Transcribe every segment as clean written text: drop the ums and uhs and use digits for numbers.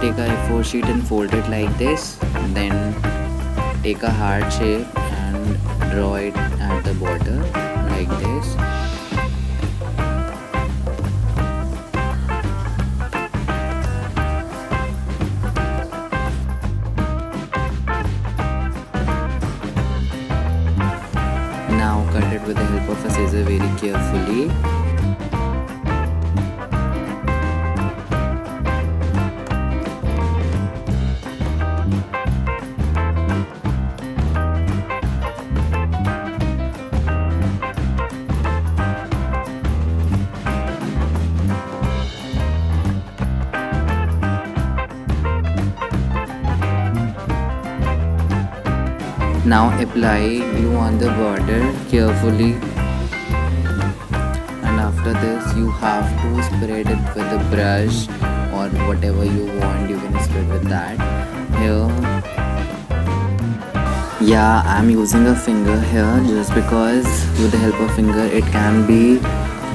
take a A4 sheet and fold it like this. Then take a heart shape and draw it at the border like this. Now cut it with the help of a scissor very carefully. Now apply glue on the border carefully, and after this you have to spread it with a brush or whatever you want. You can spread with that. Here, yeah, I'm using a finger here just because with the help of finger it can be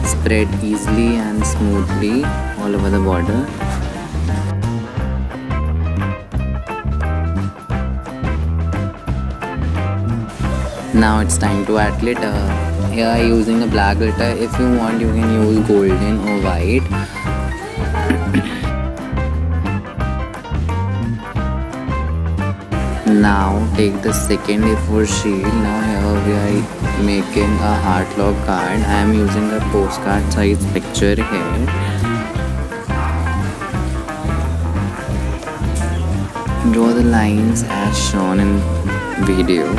spread easily and smoothly all over the border. Now it's time to add glitter. Here I'm using a black glitter. If you want, you can use golden or white. Now take the second A4 sheet. Now here we are making a heart log card. I am using a postcard size picture here. Draw the lines as shown in video.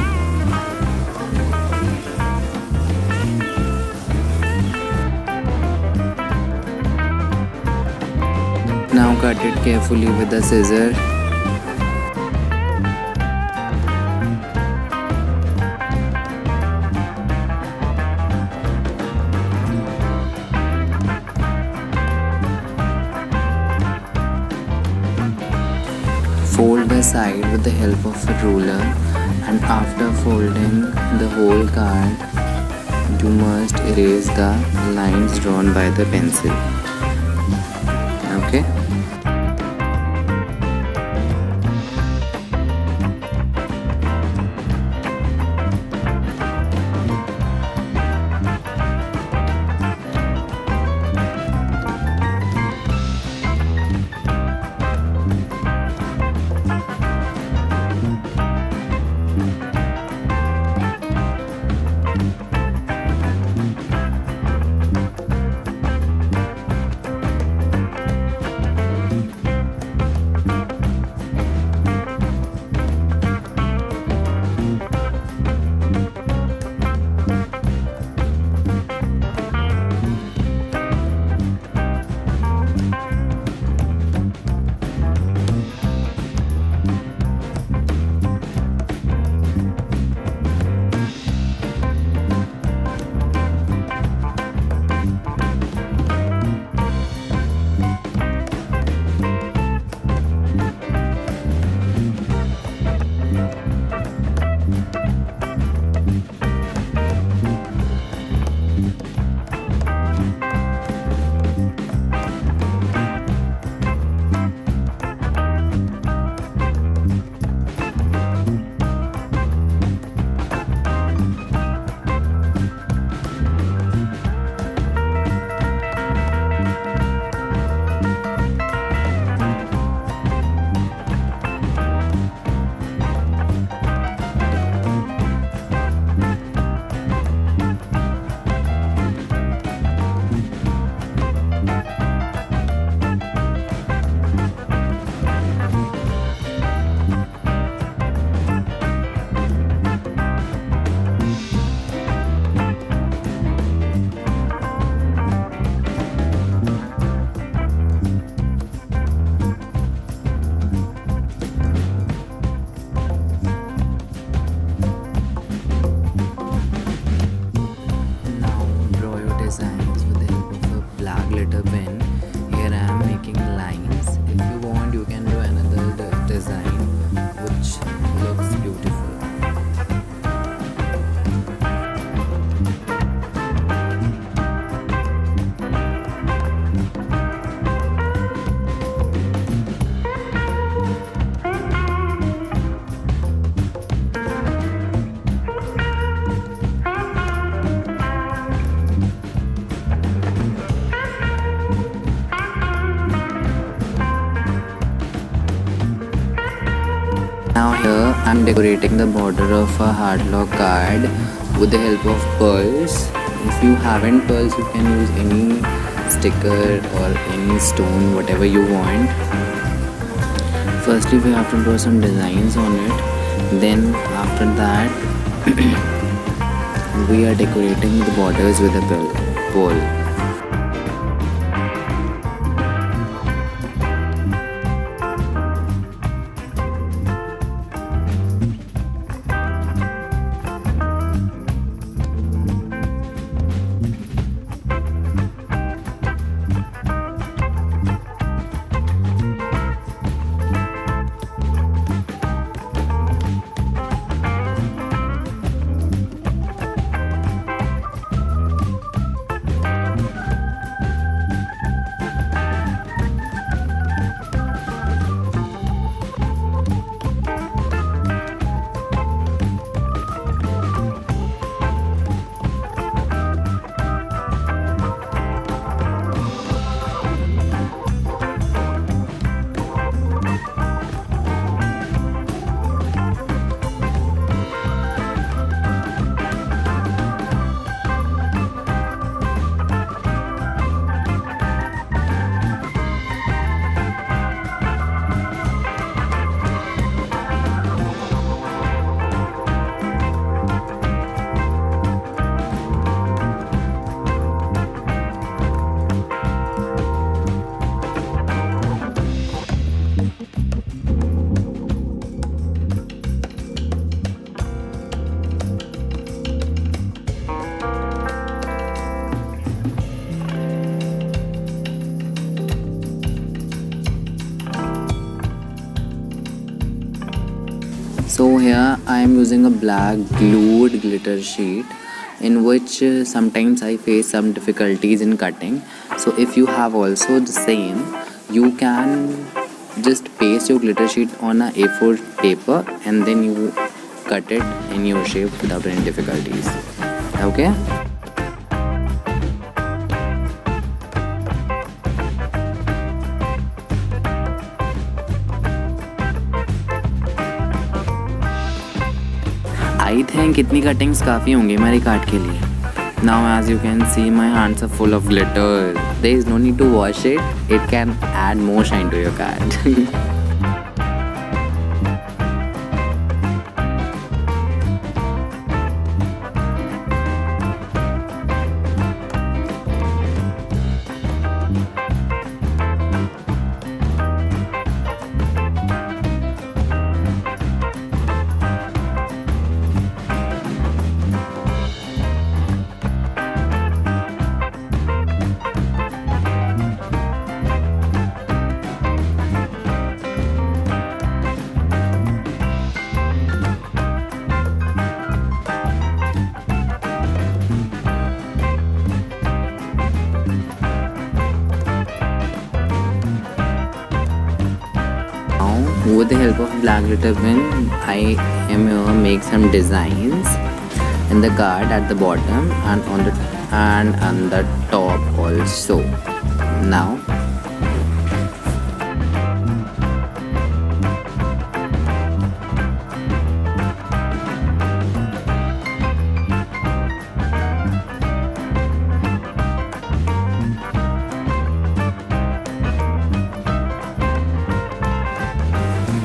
Now cut it carefully with a scissor. Fold the side with the help of a ruler, and after folding the whole card, you must erase the lines drawn by the pencil. Okay? Now here I'm decorating the border of a hard lock card with the help of pearls. If you haven't pearls, you can use any sticker or any stone, whatever you want. Firstly, we have to draw some designs on it. Then after that, we are decorating the borders with a pole. So here I am using a black glued glitter sheet in which sometimes I face some difficulties in cutting. So if you have also the same, you can just paste your glitter sheet on a A4 paper and then you cut it in your shape without any difficulties. Okay? I think इतनी cuttings काफ़ी होंगी हमारी card के लिए. Now as you can see, my hands are full of glitter. There is no need to wash it. It can add more shine to your card. With the help of black glitter pen, I am here make some designs in the card at the bottom and on the top also. Now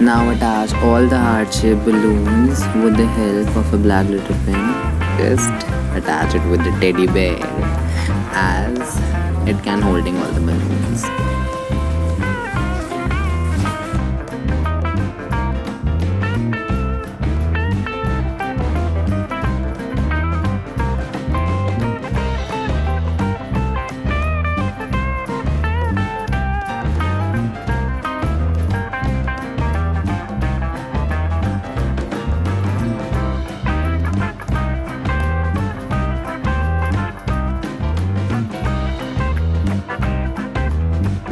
Now attach all the heart-shaped balloons with the help of a black glitter pen. Just attach it with the teddy bear as it can holding all the balloons.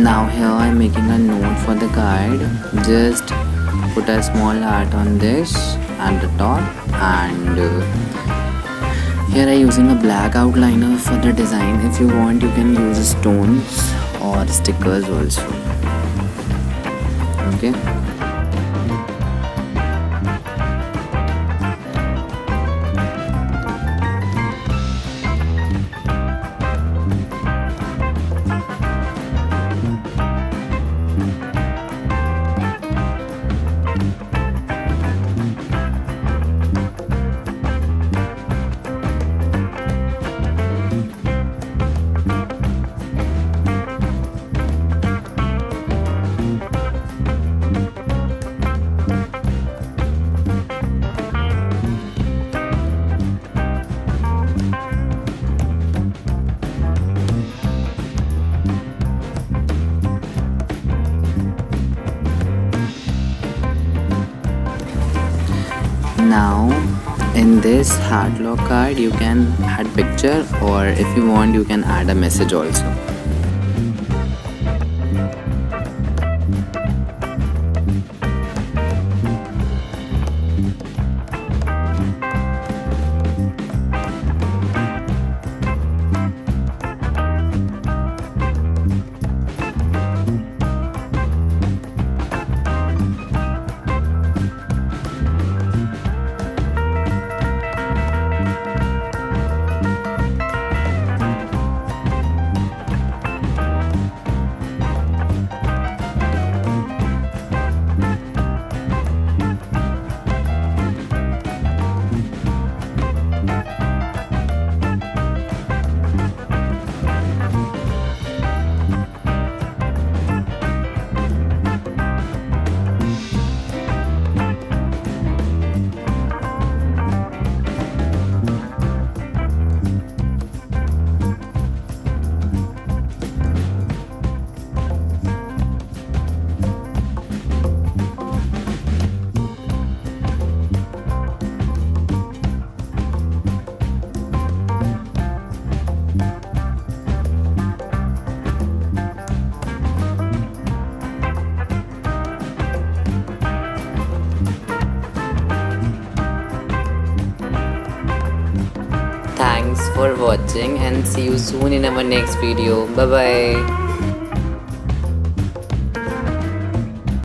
Now here I am making a note for the card. Just put a small heart on this at the top, and here I am using a black outliner for the design. If you want, you can use stones or stickers also. Okay. Now in this heart lock card you can add picture, or if you want you can add a message also. Thanks for watching and see you soon in our next video. Bye bye.